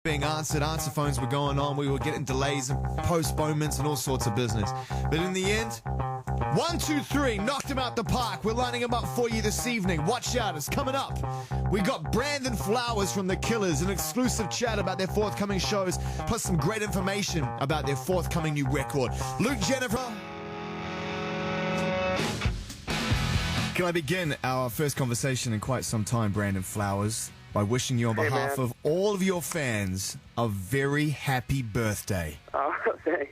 being answered. Answer phones were going on. We were getting delays and postponements and all sorts of business. But in the end, 1, 2, 3, knocked him out the park. We're lining him up for you this evening. Watch out, it's coming up. We got Brandon Flowers from The Killers, an exclusive chat about their forthcoming shows, plus some great information about their forthcoming new record. Luke, Jennifer. Can I begin our first conversation in quite some time, Brandon Flowers, by wishing you on behalf of all of your fans a very happy birthday. Oh, thanks.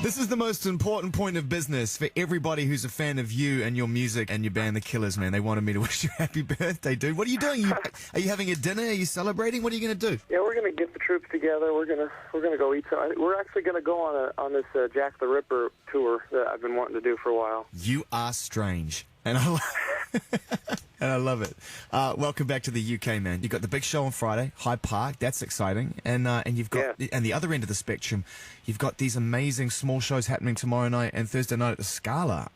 This is the most important point of business for everybody who's a fan of you and your music and your band, The Killers, man. They wanted me to wish you a happy birthday, dude. What are you doing? Are you having a dinner? Are you celebrating? What are you going to do? Yeah, we're going to get the troops together. We're gonna go eat. We're actually going to go on this Jack the Ripper tour that I've been wanting to do for a while. You are strange, and I love it. Welcome back to the UK, man. You've got the big show on Friday, Hyde Park. That's exciting. And you've got, and the other end of the spectrum, you've got these amazing small shows happening tomorrow night and Thursday night at the Scala.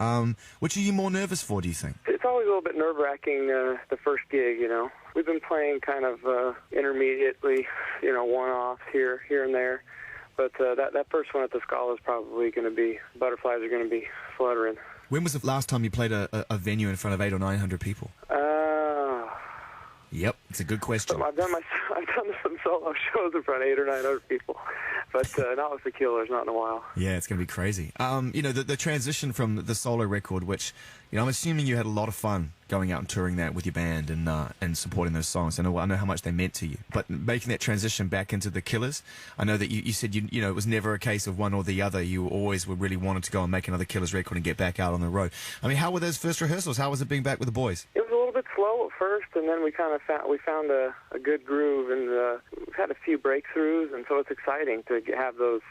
Which are you more nervous for, do you think? It's always a little bit nerve-wracking, the first gig, you know. We've been playing kind of intermediately, you know, one-offs here and there. But that first one at the Scala is probably going to be, butterflies are going to be fluttering. When was the last time you played a venue in front of 800 or 900 people? Yep, it's a good question. I've done some solo shows in front of 800 or 900 people, but not with the Killers, not in a while. Yeah, it's going to be crazy. You know, the transition from the solo record, which, you know, I'm assuming you had a lot of fun going out and touring that with your band and supporting those songs. I know how much they meant to you. But making that transition back into the Killers, I know that you said you know it was never a case of one or the other. You always really wanted to go and make another Killers record and get back out on the road. I mean, how were those first rehearsals? How was it being back with the boys? It was a little bit slow at first, and then we kind of found a good groove, and we've had a few breakthroughs, and so it's exciting to have those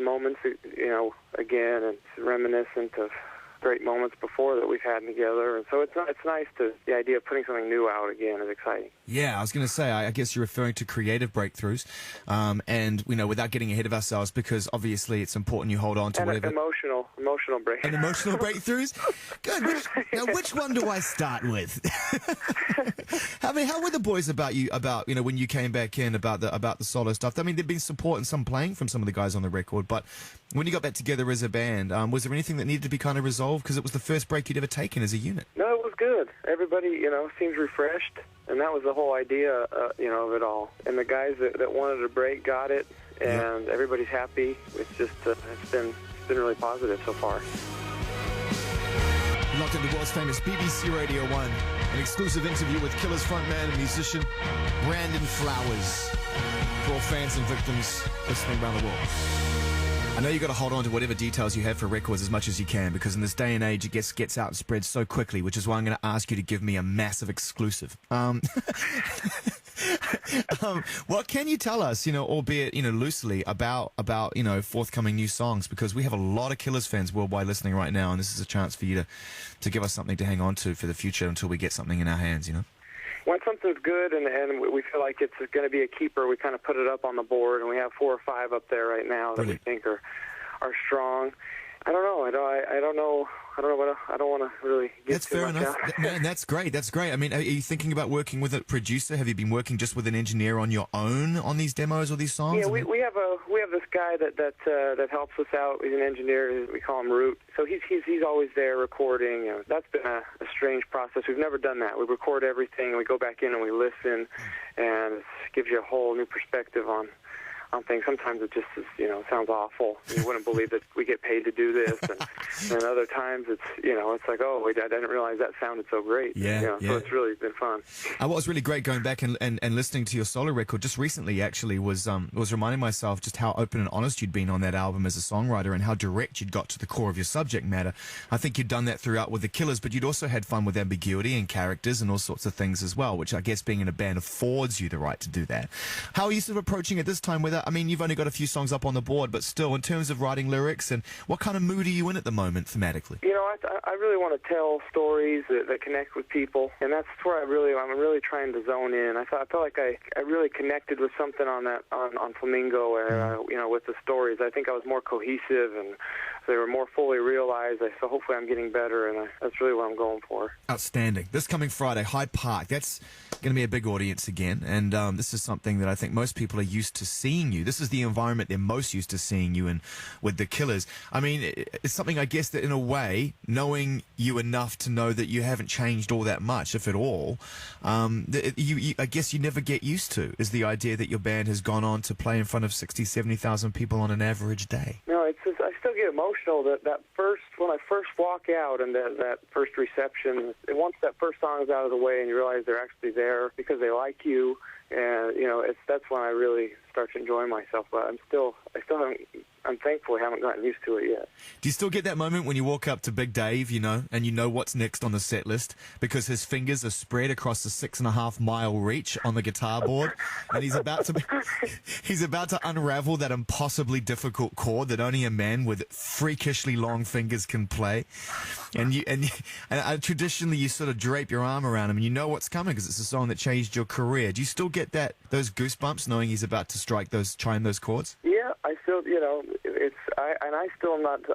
moments, you know, again, and reminiscent of great moments before that we've had together, and so it's nice to, the idea of putting something new out again is exciting. Yeah, I was going to say, I guess you're referring to creative breakthroughs, and, you know, without getting ahead of ourselves, because obviously it's important you hold on to whatever... Emotional breakthroughs. And emotional breakthroughs? Good. Which one do I start with? I mean, how were the boys about you know, when you came back in, about the solo stuff? I mean, there'd been support and some playing from some of the guys on the record, but when you got back together as a band, was there anything that needed to be kind of resolved? Because it was the first break you'd ever taken as a unit. No, it was good. Everybody, you know, seems refreshed, and that was the whole idea, you know, of it all. And the guys that wanted a break got it, and everybody's happy. It's just, it's been really positive so far. Locked into the world's famous BBC Radio 1, an exclusive interview with Killers frontman and musician Brandon Flowers. For all fans and victims listening around the world. I know you got to hold on to whatever details you have for records as much as you can, because in this day and age it gets out and spreads so quickly, which is why I'm going to ask you to give me a massive exclusive. What can you tell us, you know, albeit, you know, loosely about, you know, forthcoming new songs? Because we have a lot of Killers fans worldwide listening right now, and this is a chance for you to give us something to hang on to for the future until we get something in our hands, you know? When something's good and we feel like it's going to be a keeper, we kind of put it up on the board, and we have 4 or 5 up there right now that we think are strong. I don't know. I don't know. I don't want to really get That's fair enough. Man, that's great. I mean, are you thinking about working with a producer? Have you been working just with an engineer on your own on these demos or these songs? Yeah, we have this guy that helps us out. He's an engineer. We call him Root. So he's always there recording. That's been a strange process. We've never done that. We record everything, and we go back in and we listen, and it gives you a whole new perspective on things. Sometimes it just is, you know, sounds awful. You wouldn't believe that we get paid to do this, and other times it's, you know, it's like, oh, I didn't realize that sounded so great. Yeah, you know, so it's really been fun. What was really great going back and listening to your solo record just recently actually was reminding myself just how open and honest you'd been on that album as a songwriter, and how direct you'd got to the core of your subject matter. I think you'd done that throughout with the Killers, but you'd also had fun with ambiguity and characters and all sorts of things as well, which I guess being in a band affords you the right to do that. How are you sort of approaching it this time with it? I mean, you've only got a few songs up on the board, but still, in terms of writing lyrics, and what kind of mood are you in at the moment thematically? You know, I really want to tell stories that connect with people, and that's where I'm really trying to zone in. I felt like I really connected with something on Flamingo, you know, with the stories. I think I was more cohesive and so they were more fully realized. So hopefully I'm getting better, and that's really what I'm going for. Outstanding. This coming Friday, Hyde Park. That's going to be a big audience again, and this is something that I think most people are used to seeing you. This is the environment they're most used to seeing you in with the Killers. I mean, it's something, I guess, that in a way, knowing you enough to know that you haven't changed all that much, if at all, I guess you never get used to, is the idea that your band has gone on to play in front of 60, 70,000 people on an average day. No, it's just, I still get emotional when I first walk out and that first reception. And once that first song is out of the way and you realize they're actually there because they like you, and that's when I really start to enjoy myself. But I'm thankful I haven't gotten used to it yet. Do you still get that moment when you walk up to Big Dave, and you know what's next on the set list because his fingers are spread across the 6.5 mile reach on the guitar board, and he's about to unravel that impossibly difficult chord that only a man with freakishly long fingers can play, and traditionally you sort of drape your arm around him and you know what's coming because it's a song that changed your career. Do you still get those goosebumps knowing he's about to chime those chords? Yeah, I still,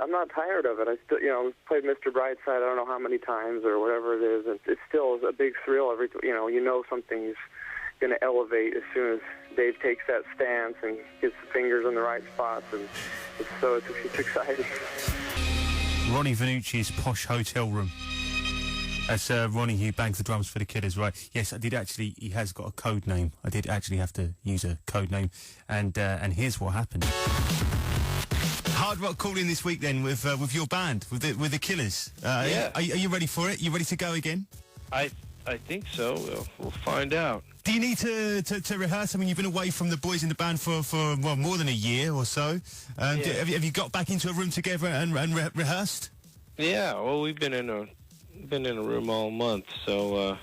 I'm not tired of it. I still, played Mr. Brightside I don't know how many times or whatever it is. It still is a big thrill you know something's going to elevate as soon as Dave takes that stance and gets the fingers in the right spots, and it's exciting. Ronnie Vannucci's Posh Hotel Room. That's Ronnie who bangs the drums for the Killers, right? Yes, I did actually. He has got a code name. I did actually have to use a code name, and here's what happened. Hard Rock Calling this week then with your band with the Killers. Yeah. Are you ready for it? You ready to go again? I think so. We'll find out. Do you need to rehearse? I mean, you've been away from the boys in the band for more than a year or so. Yeah. Have you got back into a room together and rehearsed? Yeah. Well, we've been in a room all month, so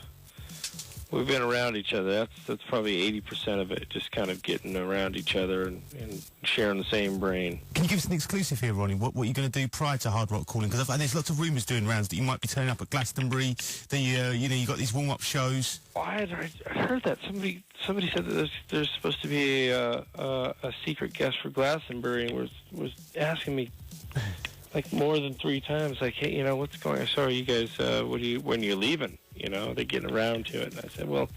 we've been around each other. That's probably 80% of it. Just kind of getting around each other and sharing the same brain. Can you give us an exclusive here, Ronnie? What you're going to do prior to Hard Rock Calling? Because there's lots of rumours doing rounds that you might be turning up at Glastonbury. That you got these warm-up shows. Oh, I heard that somebody said that there's supposed to be a secret guest for Glastonbury, and was asking me like more than 3 times, like, hey, what's going on? Sorry, you guys, when are you leaving? They're getting around to it. And I said, well,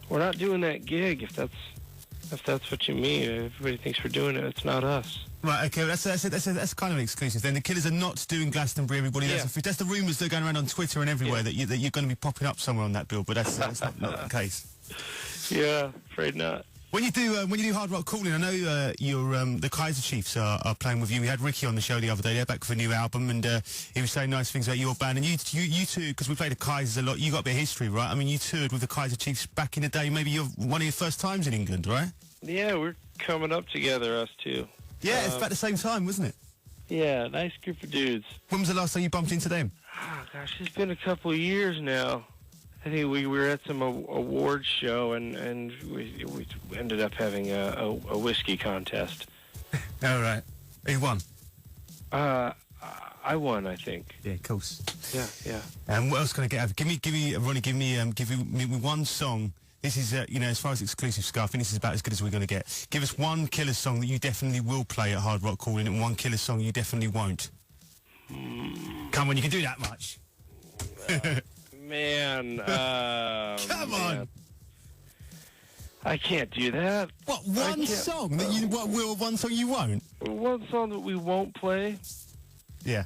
we're not doing that gig if that's what you mean. Everybody thinks we're doing it. It's not us. Right, okay, that's kind of an exclusive. Then the Killers are not doing Glastonbury, everybody. Yeah. That's the rumours that are going around on Twitter and everywhere, Yeah. that you're going to be popping up somewhere on that bill, but that's not the case. Yeah, afraid not. When you do Hard Rock Calling, I know the Kaiser Chiefs are playing with you. We had Ricky on the show the other day. They're back for a new album, and he was saying nice things about your band. And you two, because we played the Kaisers a lot, you got a bit of history, right? I mean, you toured with the Kaiser Chiefs back in the day. Maybe you're one of your first times in England, right? Yeah, we're coming up together, us two. Yeah, it's about the same time, wasn't it? Yeah, nice group of dudes. When was the last time you bumped into them? Oh, gosh, it's been a couple of years now. I think we were at some awards show, and we ended up having a whiskey contest. All right. Who won? I won, I think. Yeah, of course. Yeah. And what else can I get? Give me, Ronnie. Give me one song. This is, as far as exclusive stuff, I think this is about as good as we're going to get. Give us one Killer song that you definitely will play at Hard Rock Calling, and one Killer song you definitely won't. Come on, you can do that much. Man, Come on. I can't do that. What, one song that you will, one song you won't? One song that we won't play? Yeah.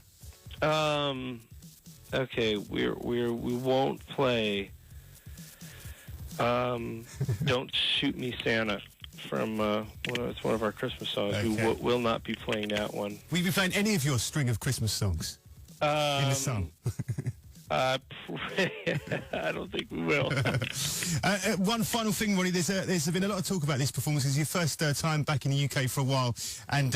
Okay, we won't play Don't Shoot Me Santa from it's one of our Christmas songs. Okay. We will not be playing that one. Will you be playing any of your string of Christmas songs in the song? I don't think we will. One final thing, Ronnie. There's been a lot of talk about this performance. It's your first time back in the UK for a while, and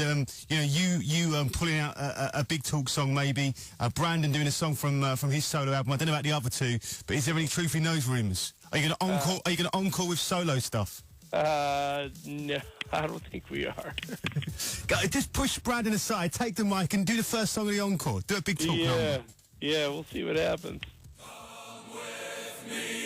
you pulling out a big talk song, maybe Brandon doing a song from his solo album. I don't know about the other two, but is there any truth in those rumours? Are you going to encore? Are you going to encore with solo stuff? No, I don't think we are. Just push Brandon aside, take the mic, and do the first song of the encore. Do a big talk number. Yeah, we'll see what happens. Come with me.